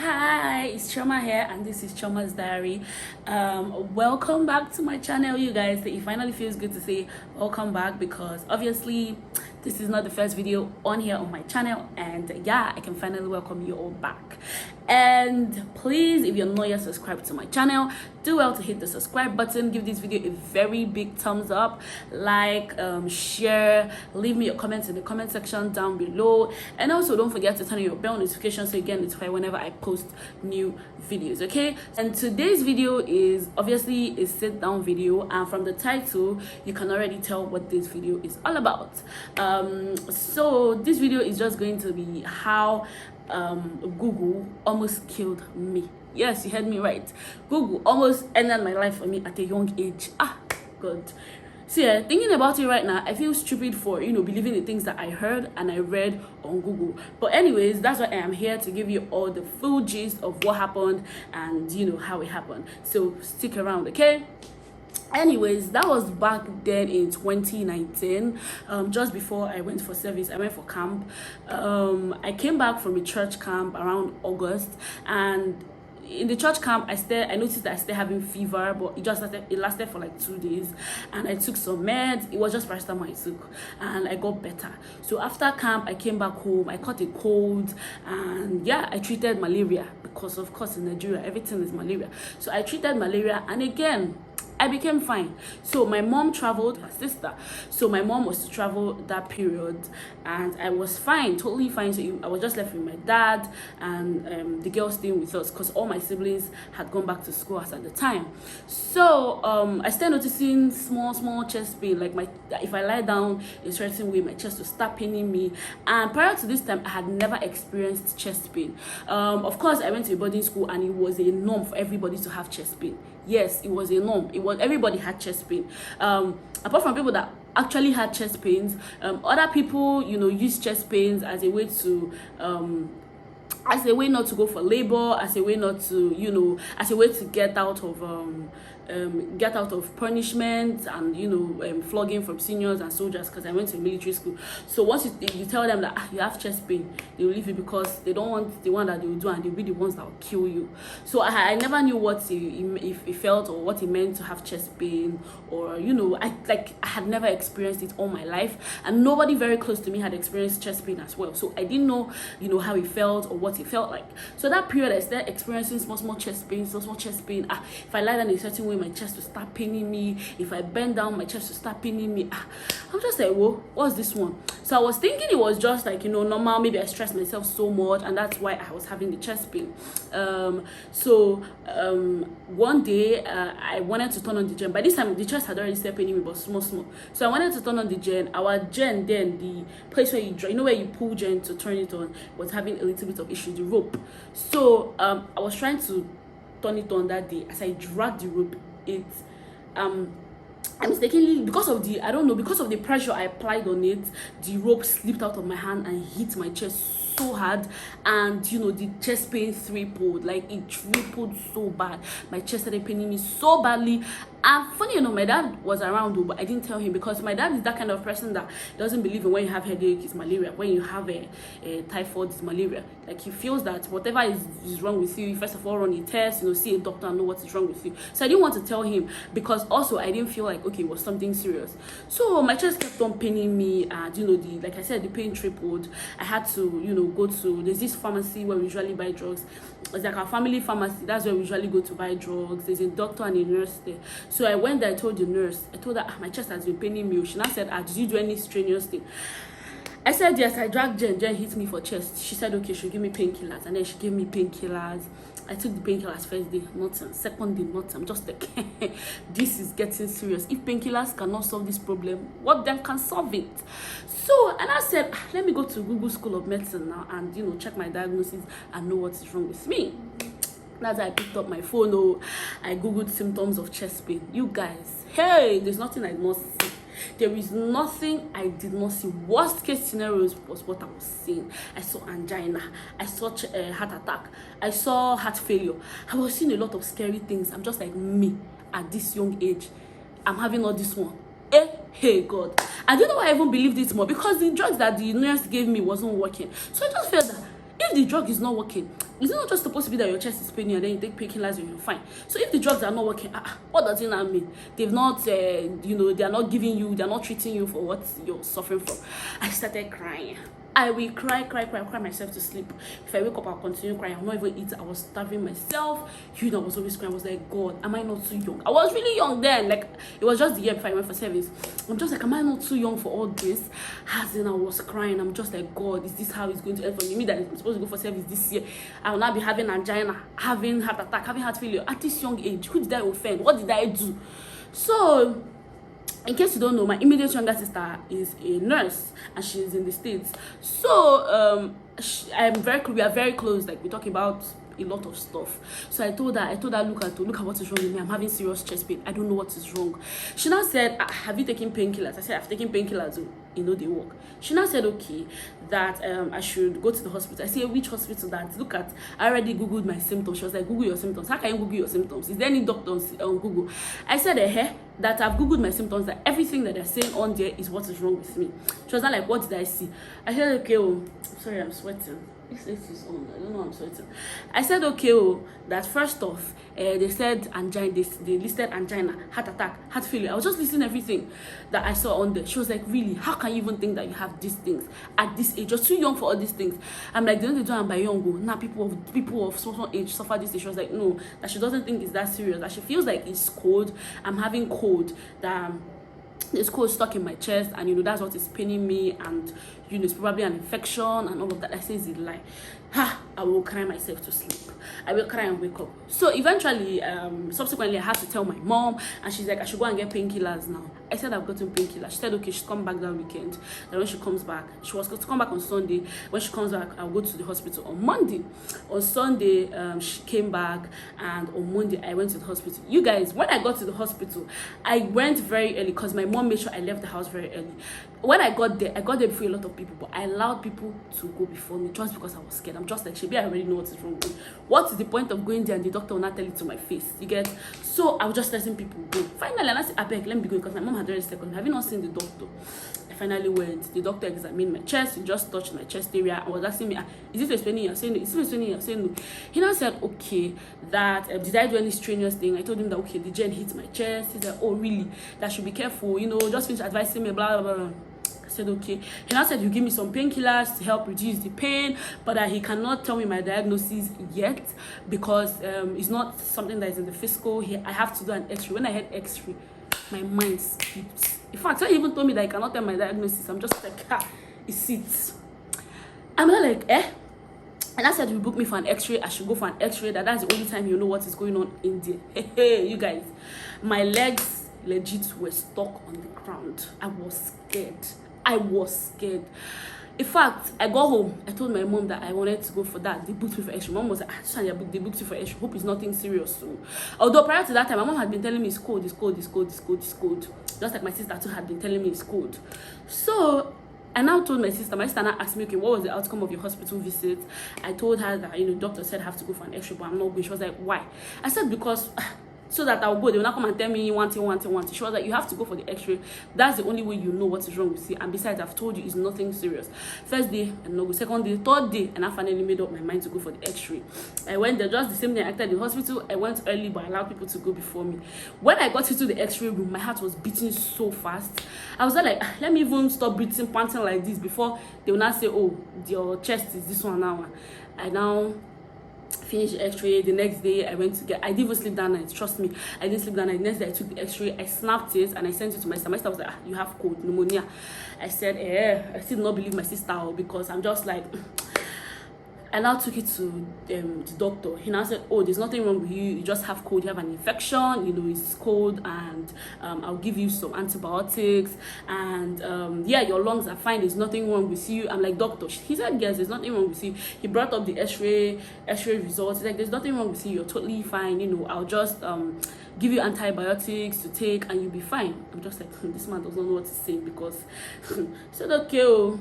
Hi, it's Choma here, and this is Choma's Diary. Welcome back to my channel, you guys. It finally feels good to say welcome back, because obviously this is not the first video on here on my channel, and yeah, I can finally welcome you all back. And please, if you're not yet subscribed to my channel, do well to hit the subscribe button, give this video a very big thumbs up, like, share, leave me your comments in the comment section down below, and also don't forget to turn on your bell notification so you get notified whenever I post new videos. Okay, and today's video is obviously a sit down video, and from the title you can already tell what this video is all about. So this video is just going to be how Google almost killed me. Yes, you heard me right. Google almost ended my life for me at a young age. God. See, thinking about it right now, I feel stupid for believing the things that I heard and I read on Google. But anyways, that's why I am here, to give you all the full gist of what happened and how it happened. So stick around, okay? Anyways, that was back then in 2019, just before I went for service. I went for camp. I came back from a church camp around August, and in the church camp I noticed that I still having fever, but it lasted for like 2 days, and I took some meds. It was just paracetamol I took, and I got better. So after camp I came back home. I caught a cold, and yeah, I treated malaria, because of course in Nigeria everything is malaria. So I treated malaria, and again I became fine. So my mom traveled, her sister. So my mom was to travel that period, and I was fine, totally fine. So I was just left with my dad and the girl staying with us, because all my siblings had gone back to school as at the time. So I started noticing small chest pain. Like if I lie down a certain way, my chest will start paining me. And prior to this time, I had never experienced chest pain. Of course, I went to a boarding school, and it was a norm for everybody to have chest pain. Yes, it was a norm. Everybody had chest pain. Apart from people that actually had chest pains, other people, use chest pains as a way to not to go for labor, as a way not to, as a way to get out of punishment and flogging from seniors and soldiers, because I went to military school. So once you tell them that you have chest pain, they will leave you, because they don't want the one that they will do, and they'll be the ones that will kill you. So I never knew what it felt, or what it meant to have chest pain, or I had never experienced it all my life, and nobody very close to me had experienced chest pain as well. So I didn't know how it felt or what it felt like. So that period I started experiencing small chest pain. If I lie down in a certain way, my chest will start paining me. If I bend down, my chest will start paining me. I'm just like, whoa, what's this one? So I was thinking it was just like normal. Maybe I stressed myself so much, and that's why I was having the chest pain. One day I wanted to turn on the gen. By this time the chest had already started paining me, but small. So I wanted to turn on the gen. Our gen, then the place where where you pull gen to turn it on, was having a little bit of issue, the rope. So I was trying to turn it on that day. As I dragged the rope, I mistakenly, because of the pressure I applied on it, the rope slipped out of my hand and hit my chest so hard, and the chest pain tripled. Like, it tripled so bad. My chest started paining me so badly. And funny my dad was around though, but I didn't tell him, because my dad is that kind of person that doesn't believe in when you have headache it's malaria, when you have a typhoid it's malaria. Like, he feels that whatever is wrong with you, first of all run a test, see a doctor and know what is wrong with you. So I didn't want to tell him, because also I didn't feel like, okay, it was something serious. So my chest kept on paining me, and like I said, the pain tripled. I had to go to, there's this pharmacy where we usually buy drugs. It's like our family pharmacy. That's where we usually go to buy drugs. There's a doctor and a nurse there. So I went there. I told the nurse, her my chest has been paining me. She now said, did you do any strenuous thing? I said yes. I dragged Jen hit me for chest. She said okay, she'll give me painkillers, and then she gave me painkillers. I took the painkillers first day, nothing. Second day, nothing. I'm just like, this is getting serious. If painkillers cannot solve this problem, what then can solve it? So, and I said, let me go to Google School of Medicine now and check my diagnosis and know what is wrong with me. That's why I picked up my phone. I googled symptoms of chest pain. You guys, hey, there's nothing I did not see. There is nothing I did not see. Worst case scenarios was what I was seeing. I saw angina, I saw heart attack, I saw heart failure. I was seeing a lot of scary things. I'm just like, me at this young age, I'm having all this one. Hey God. I don't know why I even believed it more, because the drugs that the nurse gave me wasn't working. So I just felt that if the drug is not working, Is it not just supposed to be that your chest is paining and then you take painkillers and you're fine? So if the drugs are not working, what does it now mean? They've not, they are not giving you, they're not treating you for what you're suffering from. I started crying. I will cry myself to sleep. If I wake up, I'll continue crying. I'll not even eat. I was starving myself. I was always crying. I was like, God, am I not too young? I was really young then. Like, it was just the year before I went for service. I'm just like, am I not too young for all this? As in, I was crying. I'm just like, God, is this how it's going to end for me? Me that I'm supposed to go for service this year. I will now be having angina, having heart attack, having heart failure at this young age. Who did I offend? What did I do? So, in case you don't know, my immediate younger sister is a nurse and she's in the States. So we are very close. Like, we're talking about a lot of stuff. So I told her, look at what is wrong with me. I'm having serious chest pain. I don't know what is wrong. She now said, have you taken painkillers? I said, I've taken painkillers. They work. She now said, okay, that I should go to the hospital. I said, which hospital? That? Look at, I already googled my symptoms. She was like, Google your symptoms. How can you Google your symptoms? Is there any doctors on Google? I said, that I've googled my symptoms, that everything that they're saying on there is what is wrong with me. She was not like, what did I see? I said, okay, sorry, I'm sweating. This is on. I don't know, I'm sweating. I said, okay, that first off, they said angina, they listed angina, heart attack, heart failure. I was just listing everything that I saw on there. She was like, really? How can you even think that you have these things at this age? You're too young for all these things. I'm like, they don't do it by young. Now people of small age suffer this. She was like, no, that she doesn't think it's that serious. That she feels like it's cold. I'm having cold. That this cold stuck in my chest, and that's what is paining me, and it's probably an infection and all of that. I say it's a lie. I will cry myself to sleep. I will cry and wake up. So eventually, subsequently, I had to tell my mom, and she's like, I should go and get painkillers now. I said, I've gotten painkillers. She said, okay, she's come back that weekend. And when she comes back, she was going to come back on Sunday. When she comes back, I'll go to the hospital on Monday. On Sunday, she came back, and on Monday, I went to the hospital. You guys, when I got to the hospital, I went very early because my mom made sure I left the house very early. When I got there before a lot of people, but I allowed people to go before me just because I was scared. I'm just like, Shebi, I already know what is wrong with me. What is the point of going there and the doctor will not tell it to my face? You get? So I was just letting people go. Finally, I said, I beg, let me go, because my mom had already said, have you not seen the doctor? I finally went. The doctor examined my chest. He just touched my chest area and was asking me, is it explaining? I'm saying no. Is it explaining? I'm saying no. He now said, okay, that did I do any strenuous thing? I told him that, okay, the gen hit my chest. He said, oh, really? That should be careful. Just finish advising me, blah, blah, blah. I said, okay. He now said he'll give me some painkillers to help reduce the pain, but that he cannot tell me my diagnosis yet because it's not something that is in the physical. I have to do an x-ray. When I had x-ray, my mind skipped. In fact, when he even told me that he cannot tell my diagnosis, I'm just like, it sits. I'm not like, And I said, you book me for an x-ray. I should go for an x-ray. That's the only time you know what is going on in there. Hey, you guys, my legs legit were stuck on the ground. I was scared. In fact, I got home. I told my mom that I wanted to go for that. They booked me for x-ray. Mom was like, they booked you for x-ray. Hope it's nothing serious. So, although prior to that time, my mom had been telling me it's cold. Just like my sister too had been telling me it's cold. So I now told my sister now asked me, okay, what was the outcome of your hospital visit? I told her that, doctor said I have to go for an x-ray, but I'm not going. She was like, why? I said, because so that I'll go. They will not come and tell me one thing. She was like, you have to go for the x-ray. That's the only way you know what is wrong with you. And besides, I've told you it's nothing serious. First day, and no go. Second day, third day, and I finally made up my mind to go for the x-ray. I went there just the same day I entered the hospital. I went early, but I allowed people to go before me. When I got into the x-ray room, my heart was beating so fast. I was like, let me even stop breathing, panting like this before they will not say, oh, your chest is this one now. I now finished the x-ray. The next day I didn't even sleep that night. Trust me, I didn't sleep that night. Next day I took the x-ray, I snapped it, and I sent it to my sister. My sister was like, you have cold pneumonia. I said, I still not believe my sister, because I'm just like, I now took it to the doctor. He now said, oh, there's nothing wrong with you. You just have cold. You have an infection. It's cold, and I'll give you some antibiotics. And your lungs are fine. There's nothing wrong with you. I'm like, doctor. He said, yes, there's nothing wrong with you. He brought up the x-ray results. He's like, there's nothing wrong with you. You're totally fine. I'll just give you antibiotics to take, and you'll be fine. I'm just like, this man doesn't know what he's saying, because he said, okay,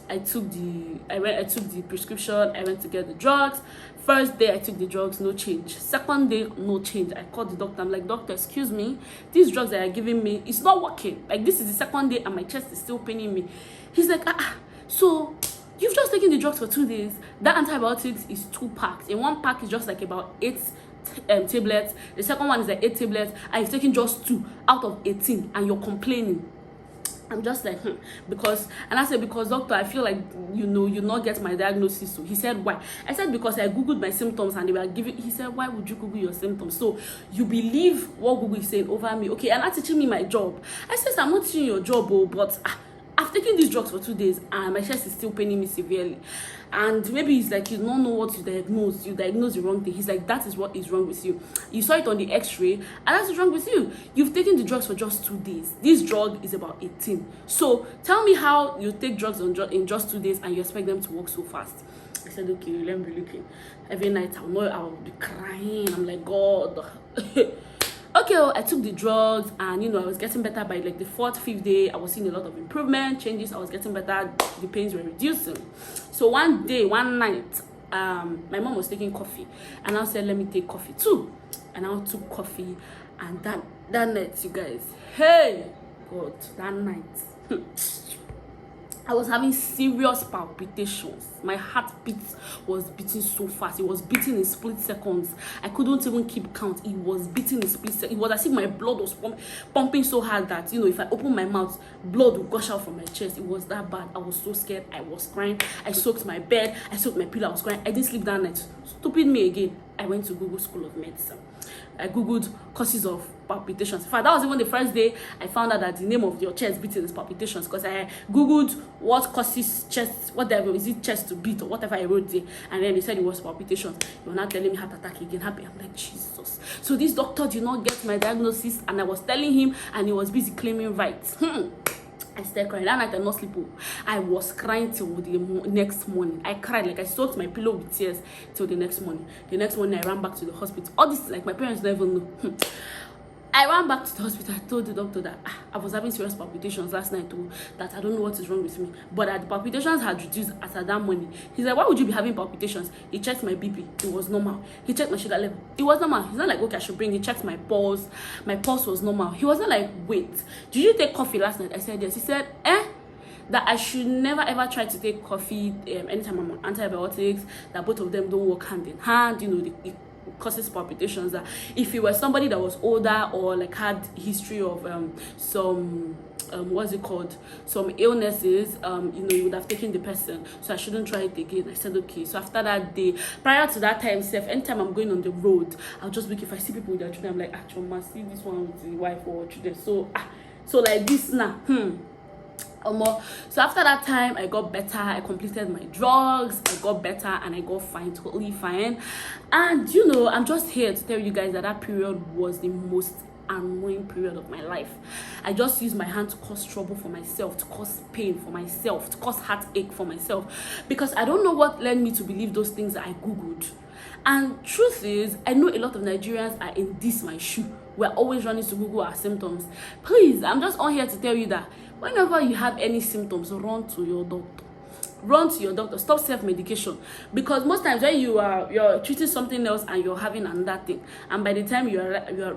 I took the prescription. I went to get the drugs. First day I took the drugs, no change. Second day, no change. I called the doctor. I'm like, doctor, excuse me, these drugs that you're giving me, it's not working. Like, this is the second day and my chest is still paining me. He's like, so You've just taken the drugs for 2 days. That antibiotics is 2 packs. In one pack is just like about 8 tablets. The second one is like 8 tablets, and you've taken just 2 out of 18, and you're complaining. I'm just like, because, and I said, because doctor, I feel like, you not get my diagnosis. So he said, why? I said, because I googled my symptoms and they were giving. He said, why would you google your symptoms? So you believe what Google is saying over me? Okay, and that's teaching me my job. I said, I'm not teaching your job, but I've taken these drugs for 2 days and my chest is still paining me severely. And maybe he's like, you don't know what you diagnose the wrong thing. He's like, that is what is wrong with you. You saw it on the x-ray and that's what's wrong with you. You've taken the drugs for just 2 days. This drug is about 18. So tell me how you take drugs in just 2 days and you expect them to work so fast. I said, okay, let me be looking. Every night I'll be crying. I'm like, God. Okay, I took the drugs and I was getting better. By like the 4th, 5th day, I was seeing a lot of improvement, changes. I was getting better. The pains were reducing. So one night, my mom was taking coffee and I said, let me take coffee too. And I took coffee, and that night, you guys, hey God, that night I was having serious palpitations. My heartbeat was beating so fast. It was beating in split seconds. I couldn't even keep count. It was beating in split seconds. It was as if my blood was pumping so hard that, if I open my mouth, blood would gush out from my chest. It was that bad. I was so scared. I was crying. I soaked my bed. I soaked my pillow. I was crying. I didn't sleep that night. Stupid me again. I went to Google School of Medicine. I googled causes of palpitations. In fact, that was even the first day I found out that the name of your chest beating is palpitations, because I googled what causes chest, whatever, is it chest to beat or whatever I wrote there, and then they said it was palpitations. You were not telling me heart attack again. Happy. I'm like, Jesus. So this doctor did not get my diagnosis, and I was telling him, and he was busy claiming rights. I started crying. That night I not sleep. I was crying till the next morning. I cried, like I soaked my pillow with tears till the next morning. The next morning I ran back to the hospital. All this, like, my parents never know. I ran back to the hospital. I told the doctor that I was having serious palpitations last night too, that I don't know what is wrong with me, but that the palpitations had reduced after that morning. He's like, why would you be having palpitations? He checked my BP. It was normal. He checked my sugar level. It was normal. He's not like, okay, I should bring. He checked my pulse. My pulse was normal. He wasn't like, wait, did you take coffee last night? I said yes. He said, that I should never ever try to take coffee anytime I'm on antibiotics, that both of them don't work hand in hand. It causes palpitations. That if you were somebody that was older or like had history of some some illnesses, you would have taken the person, so I shouldn't try it again. I said okay. So after that day, prior to that time, anytime I'm going on the road, I'll just look, if I see people with their children, I'm like, Choma, see this one with the wife or children, so like this now. So after that time, I got better. I completed my drugs. I got better and I got fine, totally fine. And I'm just here to tell you guys that period was the most annoying period of my life. I just used my hand to cause trouble for myself, to cause pain for myself, to cause heartache for myself, because I don't know what led me to believe those things that I googled. And truth is, I know a lot of Nigerians are in this my shoe. We're always running to Google our symptoms. Please, I'm just on here to tell you that whenever you have any symptoms, run to your doctor. Run to your doctor. Stop self-medication, because most times when you're treating something else and you're having another thing, and by the time you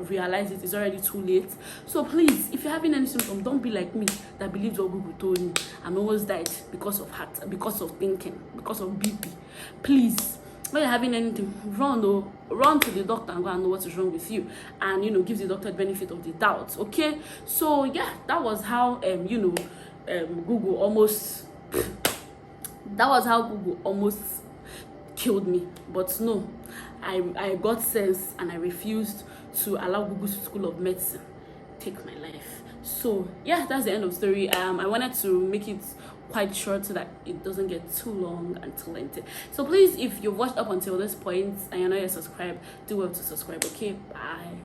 realize it's already too late. So please, if you're having any symptom, don't be like me that believes what Google told me and almost died because of heart, because of thinking, because of BP. Please, when you're having anything, run to the doctor and go and know what is wrong with you, and give the doctor the benefit of the doubt. Okay, so yeah, that was how Google almost that was how Google almost killed me. But no, I got sense and I refused to allow Google School of Medicine take my life. So yeah, that's the end of the story. I wanted to make it quite short so that it doesn't get too long and too lengthy. So please, if you've watched up until this point and you're not yet subscribed, do well to subscribe. Okay, bye.